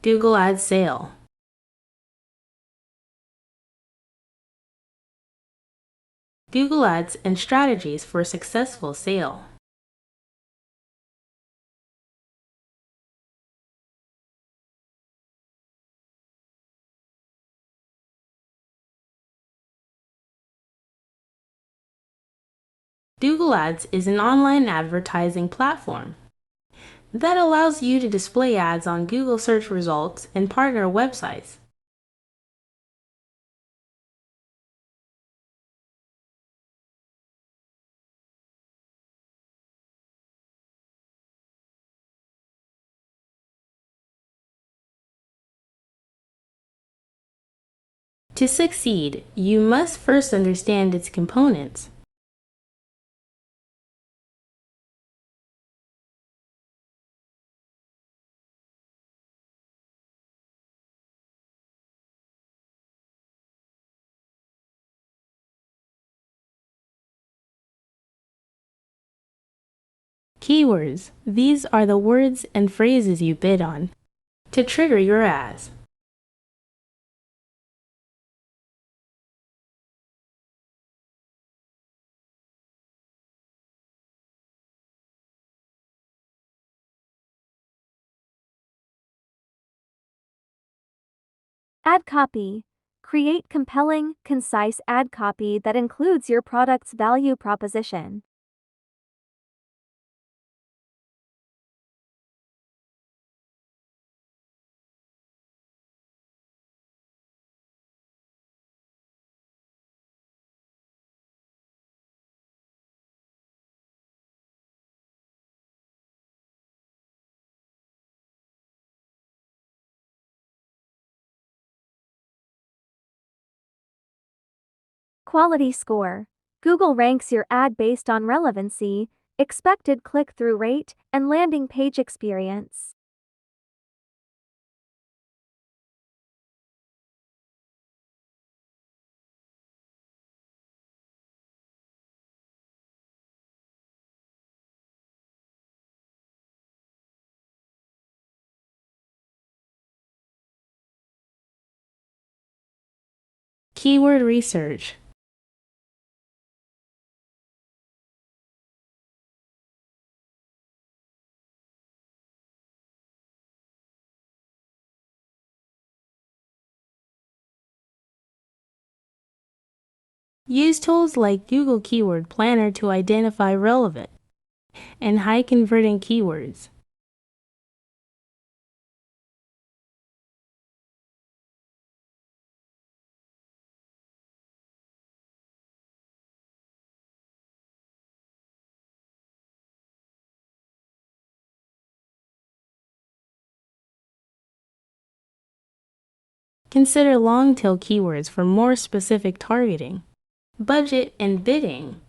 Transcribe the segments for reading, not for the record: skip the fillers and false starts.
Google Ads sale. Google Ads and strategies for a successful sale. Google Ads is an online advertising platform that allows you to display ads on Google search results and partner websites. To succeed, you must first understand its components. Keywords. These are the words and phrases you bid on to trigger your ads. Ad copy. Create compelling, concise ad copy that includes your product's value proposition. Quality score. Google ranks your ad based on relevancy, expected click-through rate, and landing page experience. Keyword research. Use tools like Google Keyword Planner to identify relevant and high converting keywords. Consider long tail keywords for more specific targeting. Budget and bidding.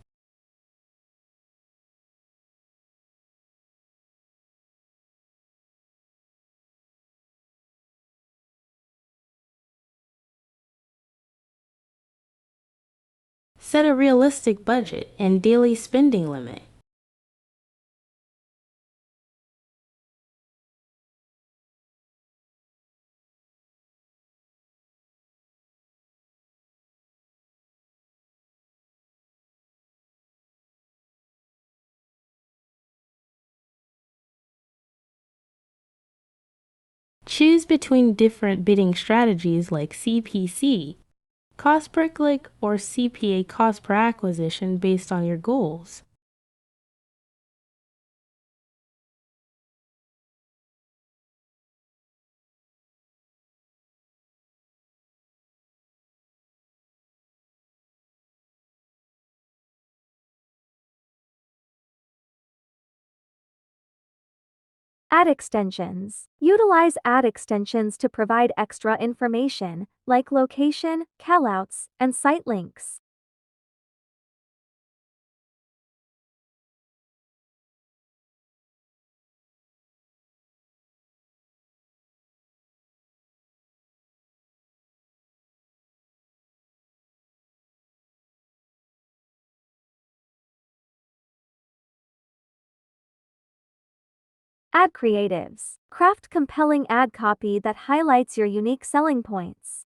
Set a realistic budget and daily spending limit. Choose between different bidding strategies like CPC, cost per click, or CPA, cost per acquisition, based on your goals. Ad extensions. Utilize ad extensions to provide extra information, like location, callouts, and site links. Ad creatives. Craft compelling ad copy that highlights your unique selling points.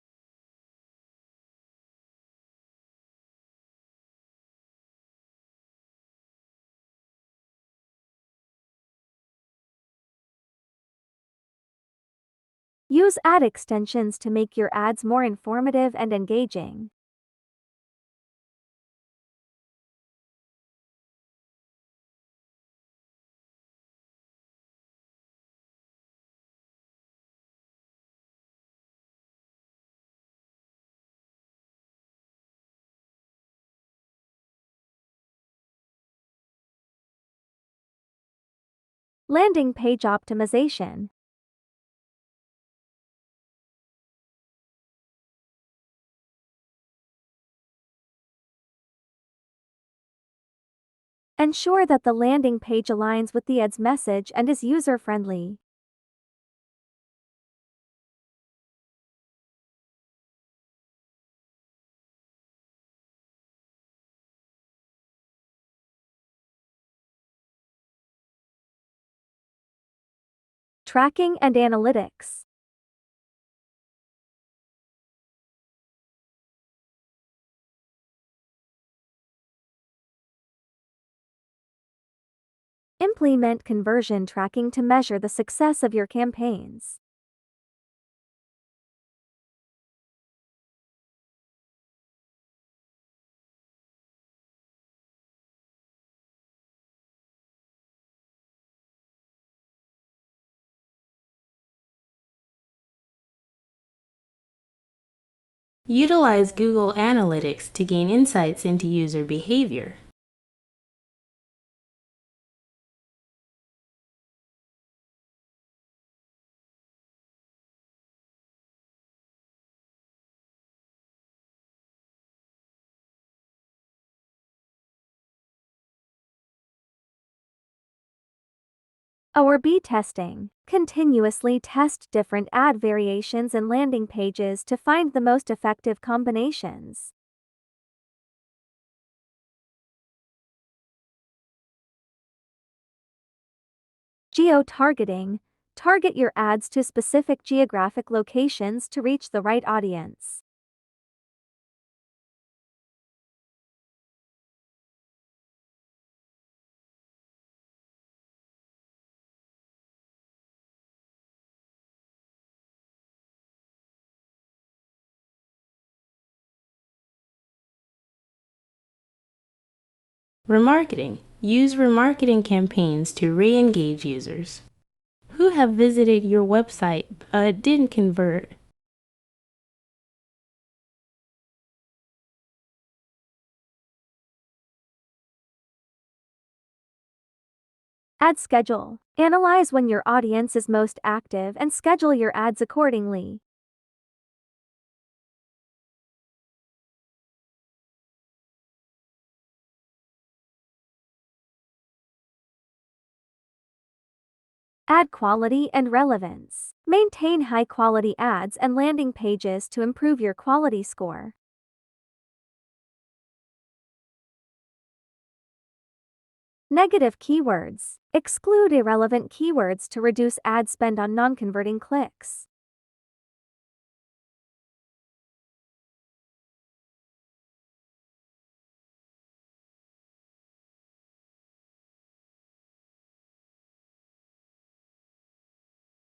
Use ad extensions to make your ads more informative and engaging. Landing page optimization. Ensure that the landing page aligns with the ad's message and is user-friendly. Tracking and analytics. Implement conversion tracking to measure the success of your campaigns. Utilize Google Analytics to gain insights into user behavior. A/B testing. Continuously test different ad variations and landing pages to find the most effective combinations. Geo-targeting. Target your ads to specific geographic locations to reach the right audience. Remarketing. Use remarketing campaigns to re-engage users who have visited your website but didn't convert. Ad schedule. Analyze when your audience is most active and schedule your ads accordingly. Ad quality and relevance. Maintain high-quality ads and landing pages to improve your quality score. Negative keywords. Exclude irrelevant keywords to reduce ad spend on non-converting clicks.